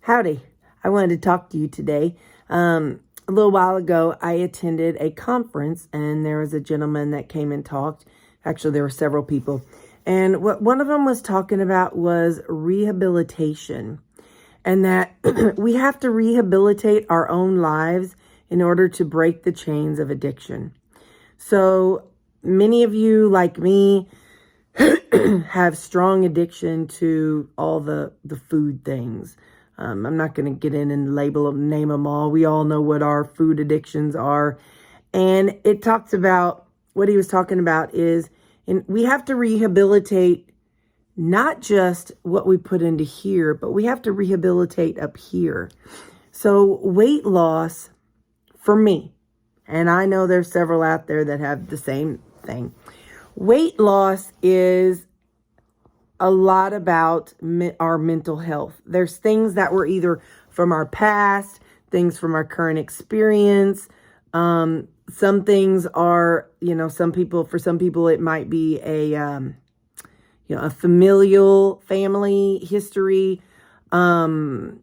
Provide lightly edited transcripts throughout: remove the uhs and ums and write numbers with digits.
Howdy. I wanted to talk to you today. A little while ago, I attended a conference and there was a gentleman that came and talked. Actually, there were several people. And what one of them was talking about was rehabilitation, and that we have to rehabilitate our own lives in order to break the chains of addiction. So many of you, like me, have strong addiction to all the food things. I'm not going to get in and name them all. We all know what our food addictions are. And it talks about, what he was talking about is, we have to rehabilitate not just what we put into here, but we have to rehabilitate up here. So weight loss, for me, and I know there's several out there that have the same thing. Weight loss is a lot about our mental health. There's things that were either from our past, things from our current experience. Some things are, for some people it might be a familial family history. The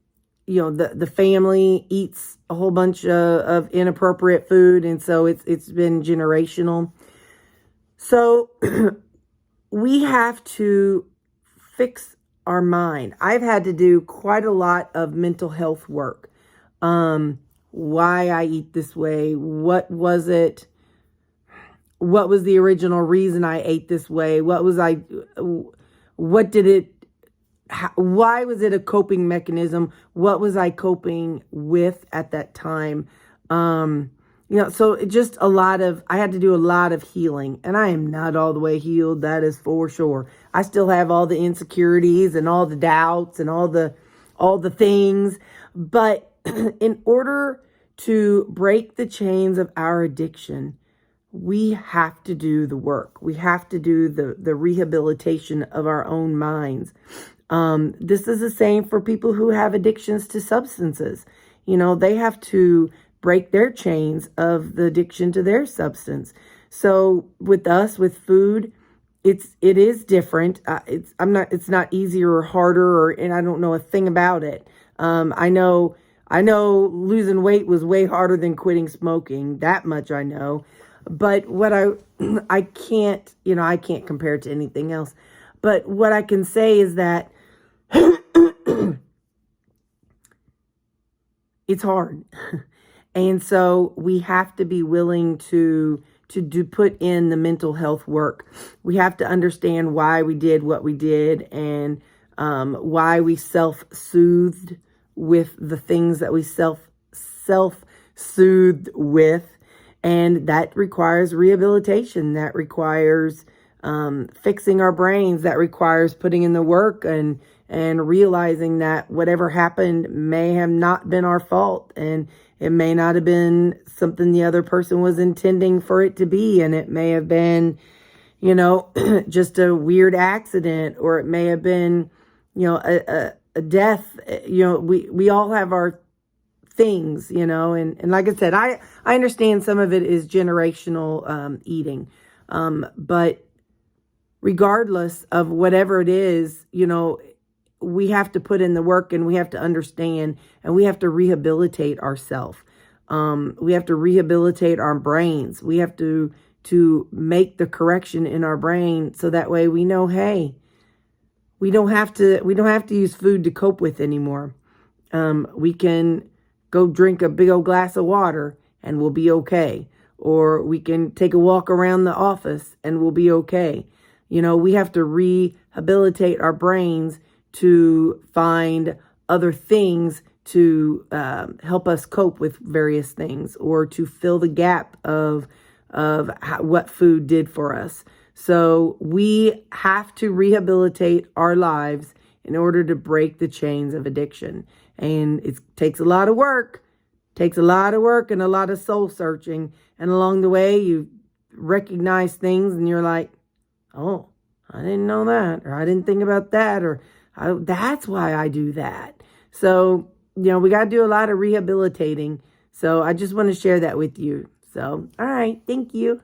family eats a whole bunch of inappropriate food, and so it's been generational. So we have to fix our mind. I've had to do quite a lot of mental health work. Why I eat this way. What was it? What was the original reason I ate this way? Why was it a coping mechanism? What was I coping with at that time? So just I had to do a lot of healing, and I am not all the way healed. That is for sure. I still have all the insecurities and all the doubts and all the things, but in order to break the chains of our addiction, we have to do the work. We have to do the rehabilitation of our own minds. This is the same for people who have addictions to substances. They have to break their chains of the addiction to their substance. So with us, with food, it is different. It's not easier or harder, and I don't know a thing about it. I know losing weight was way harder than quitting smoking. That much I know. But what I can't compare it to anything else. But what I can say is that it's hard. And so we have to be willing to put in the mental health work. We have to understand why we did what we did, and why we self-soothed with the things that we self-soothed with. And that requires rehabilitation. That requires fixing our brains. That requires putting in the work and realizing that whatever happened may have not been our fault, and it may not have been something the other person was intending for it to be. And it may have been, just a weird accident, or it may have been, a death. We all have our things, and like I said, I understand some of it is generational eating. But regardless of whatever it is, we have to put in the work, and we have to understand, and we have to rehabilitate ourselves. We have to rehabilitate our brains. We have to make the correction in our brain, so that way we know, hey, we don't have to use food to cope with anymore. We can go drink a big old glass of water and we'll be okay. Or we can take a walk around the office and we'll be okay. We have to rehabilitate our brains to find other things to help us cope with various things, or to fill the gap of what food did for us. So we have to rehabilitate our lives in order to break the chains of addiction. And it takes a lot of work. And a lot of soul searching. And along the way, you recognize things and you're like, oh, I didn't know that, or I didn't think about that, or that's why I do that. So, we got to do a lot of rehabilitating. So I just want to share that with you. So, all right. Thank you.